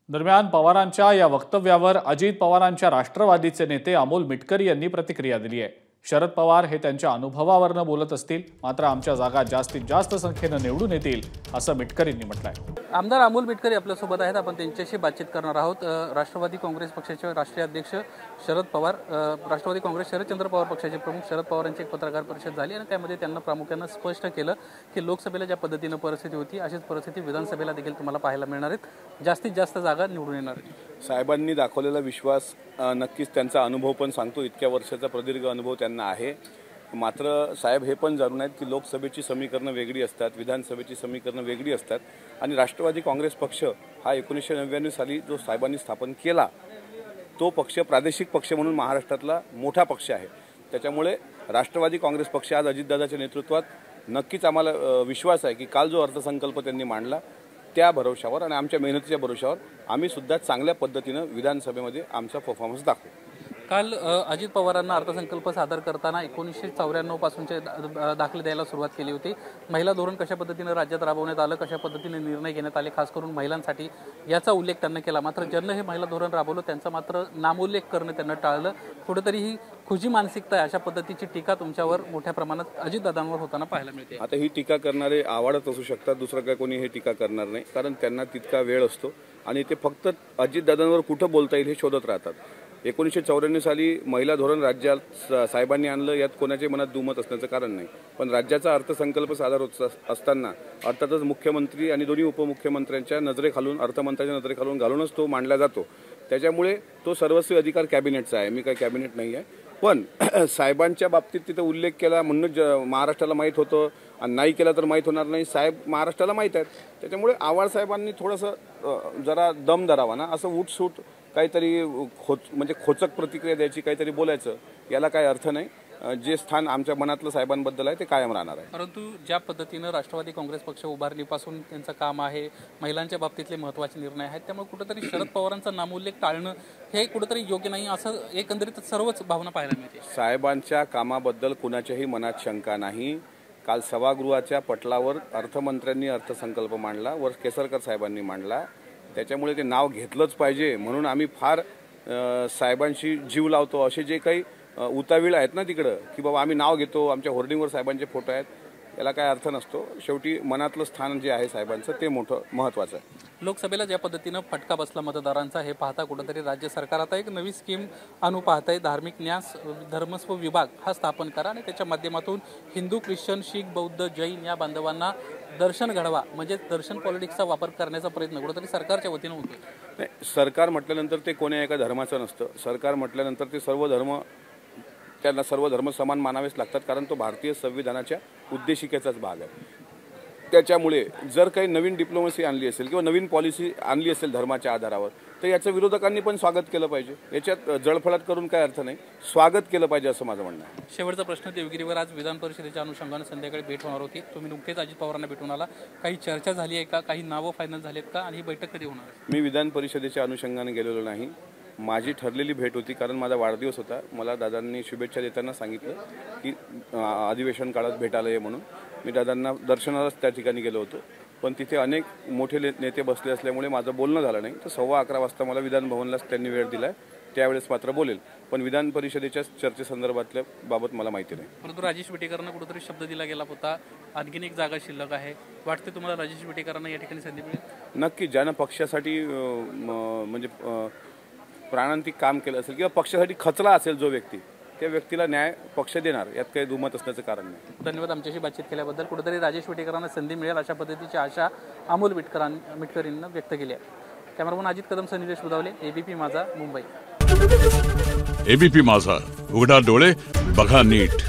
दरम्यान पवारांच्या या वक्तव्यावर अजित पवारांच्या राष्ट्रवादीचे नेते अमोल मिटकरी यांनी प्रतिक्रिया दिली आहे। शरद पवार हे त्यांच्या अनुभवावरून बोलत असतील, मात्र आमच्या जागा जास्तीत जास्त संख्येने निवडून येतील असं मिटकरींनी म्हटलंय। आमदार अमोल मिटकरी आपल्या सोबत आहेत, आपण त्यांच्याशी बातचीत करणार आहोत। राष्ट्रवादी काँग्रेस पक्षाचे राष्ट्रीय अध्यक्ष शरद पवार, राष्ट्रवादी काँग्रेस शरदचंद्र पवार पक्षाचे प्रमुख शरद पवारांची एक पत्रकार परिषद झाली आणि त्यामध्ये त्यांना प्रामुख्याने स्पष्ट केलं की लोकसभेला ज्या पद्धतीने परिस्थिती होती अशीच परिस्थिती विधानसभेला देखील तुम्हाला पाहायला मिळणार आहे, जास्तीत जास्त जागा निवडून येणार आहेत। साहेबांनी दाखवलेला विश्वास नक्कीच त्यांचा अनुभव पण सांगतो, इतक्या वर्षाचा प्रदीर्घ अनुभव त्यांना आहे। मात्र साहेब हे पण जाणून आहेत की लोकसभेची समीकरणं वेगळी असतात, विधानसभेची समीकरणं वेगळी असतात आणि राष्ट्रवादी काँग्रेस पक्ष हा 1999 साली जो साहेबांनी स्थापन केला तो पक्ष प्रादेशिक पक्ष म्हणून महाराष्ट्रातला मोठा पक्ष आहे। त्याच्यामुळे राष्ट्रवादी काँग्रेस पक्ष आज अजितदादाच्या नेतृत्वात नक्कीच आम्हाला विश्वास आहे की काल जो अर्थसंकल्प त्यांनी मांडला त्या भरोशावर आणि आमच्या मेहनतीच्या भरोशावर आम्ही सुद्धा चांगल्या पद्धतीनं विधानसभेमध्ये आमचा परफॉर्मन्स दाखवू। काल अजित पवारांना अर्थसंकल्प सादर करताना 1994 पासूनचे दाखले द्यायला सुरुवात केली होती। महिला धोरण कशा पद्धतीने राज्यात राबवण्यात आलं, कशा पद्धतीने निर्णय घेण्यात आले खास करून महिलांसाठी, याचा उल्लेख त्यांनी केला। मात्र ज्यांना हे महिला धोरण राबवलं त्यांचा मात्र नामोल्लेख करणं त्यांना टाळलं। कुठेतरी ही खुजी मानसिकता आहे, अशा पद्धतीची टीका तुमच्यावर मोठ्या प्रमाणात अजितदादांवर होताना पाहायला मिळते। आता ही टीका करणारे आवडत असू शकतात, दुसरं काय कोणी हे टीका करणार नाही, कारण त्यांना तितका वेळ असतो आणि ते फक्त अजितदादांवर कुठं बोलता येईल हे शोधत राहतात। 1994 साली महिला धोरण राज्यात साहेबांनी आणलं, यात कोणाच्या मनात दुमत असण्याचं कारण नाही। पण राज्याचा अर्थसंकल्प सादर होत असताना अर्थातच मुख्यमंत्री आणि दोन्ही उपमुख्यमंत्र्यांच्या नजरेखालून, अर्थमंत्र्यांच्या नजरेखालून घालूनच तो मांडला जातो। त्याच्यामुळे तो सर्वस्वी अधिकार कॅबिनेटचा आहे, मी काही कॅबिनेट नाही आहे। पण साहेबांच्या बाबतीत तिथं उल्लेख केला म्हणून महाराष्ट्राला माहीत होतं आणि नाही केला तर माहीत होणार नाही, साहेब महाराष्ट्राला माहीत आहेत। त्याच्यामुळे आव्हाड साहेबांनी थोडंसं जरा दम धरावा ना, असं उठसूट काहीतरी म्हणजे खोचक प्रतिक्रिया द्यायची, काहीतरी बोलायचं, याला काही अर्थ नाही। जे स्थान आमच्या मनातलं साहेबांबद्दल आहे ते कायम राहणार आहे। परंतु ज्या पद्धतीनं राष्ट्रवादी काँग्रेस पक्ष उभारणीपासून त्यांचं काम आहे, महिलांच्या बाबतीतले महत्त्वाचे निर्णय आहेत, त्यामुळे कुठेतरी शरद पवारांचा नामोल्लेख टाळणं हे कुठेतरी योग्य नाही असं एकंदरीत सर्वच भावना पाहायला मिळते। साहेबांच्या कामाबद्दल कुणाच्याही मनात शंका नाही। काल सभागृहाच्या पटलावर अर्थमंत्र्यांनी अर्थसंकल्प मांडला, वर केसरकर साहेबांनी मांडला, त्याच्यामुळे ते नाव घेतलंच पाहिजे म्हणून आम्ही फार साहेबांशी जीव लावतो असे जे काही उतावीळ आहेत ना तिकडं की बाबा आम्ही नाव घेतो, आमच्या होर्डिंगवर साहेबांचे फोटो आहेत, याला काय अर्थ नसतो। शेवटी मनातलं स्थान जे आहे साहेबांचं ते मोठं महत्त्वाचं आहे। लोकसभेला ज्या पद्धतीनं फटका बसला मतदारांचा हे पाहता कुठेतरी राज्य सरकार आता एक नवी स्कीम आणू पाहत आहे। धार्मिक न्यास धर्मस्व विभाग हा स्थापन करा आणि त्याच्या माध्यमातून हिंदू, ख्रिश्चन, शीख, बौद्ध, जैन या बांधवांना दर्शन घडवा, म्हणजे दर्शन पॉलिटिक्सचा वापर करण्याचा प्रयत्न कुठेतरी सरकारच्या वतीनं होतो। नाही, सरकार म्हटल्यानंतर ते कोण्या एका धर्माचं नसतं। सरकार म्हटल्यानंतर ते सर्व धर्म, त्यांना सर्व धर्म समान मानावेच लागतात, कारण तो भारतीय संविधानाच्या उद्देशिकेचाच भाग आहे। त्याच्यामुळे जर काही नवीन डिप्लोमसी आणली असेल किंवा नवीन पॉलिसी आणली असेल धर्माच्या आधारावर तर याचं विरोधकांनी पण स्वागत केलं पाहिजे। याच्यात जळफळाट करून काय अर्थ नाही, स्वागत केलं पाहिजे असं माझं म्हणणं आहे। शेवटचा प्रश्न, देवगिरीवर आज विधान परिषदेच्या अनुषंगाने संध्याकाळी भेट होणार होती, तुम्ही नुकतेच अजित पवारांना भेटून आला, काही चर्चा झाली आहे का, काही नावं फायनल झालेत का आणि ही बैठक कधी होणार आहे? मी विधान परिषदेच्या अनुषंगाने गेलेलो नाही, माझी ठरलेली भेट होती, कारण माझा वाढदिवस होता। मला दादांनी शुभेच्छा देताना सांगितलं की अधिवेशन काळात भेटायला ये म्हणून। मी दादांना दर्शनालाच त्या ठिकाणी गेलो होतो, पण तिथे अनेक मोठे नेते बसले असल्यामुळे माझं बोलणं झालं नाही। तर 11:15 वाजता मला विधान भवनलाच त्यांनी वेळ दिला आहे, त्यावेळेस मात्र बोलेल, पण विधान परिषदेच्या चर्चेसंदर्भातल्या बाबत मला माहिती नाही। परंतु राजेश विटेकरांना कुठेतरी शब्द दिला गेला होता, आणखीन एक जागा शिल्लक आहे, वाटते तुम्हाला राजेश विटेकरांना या ठिकाणी संधी मिळेल? नक्की, ज्यानं पक्षासाठी म्हणजे प्राणांतिक काम केलं असेल किंवा पक्षासाठी खचला असेल जो व्यक्ती, त्या व्यक्तीला न्याय पक्ष देणार, यात काही दुमत असण्याचं कारण नाही। धन्यवाद आमच्याशी बातचीत केल्याबद्दल। कुठेतरी राजेश विटेकरांना संधी मिळेल अशा पद्धतीची आशा अमोल मिटकरींना व्यक्त केली आहे। कॅमेरामन अजित कदम, सनिदेश बुधावले, एबीपी माझा, मुंबई। एबीपी माझा, उघडा डोळे बघा नीट।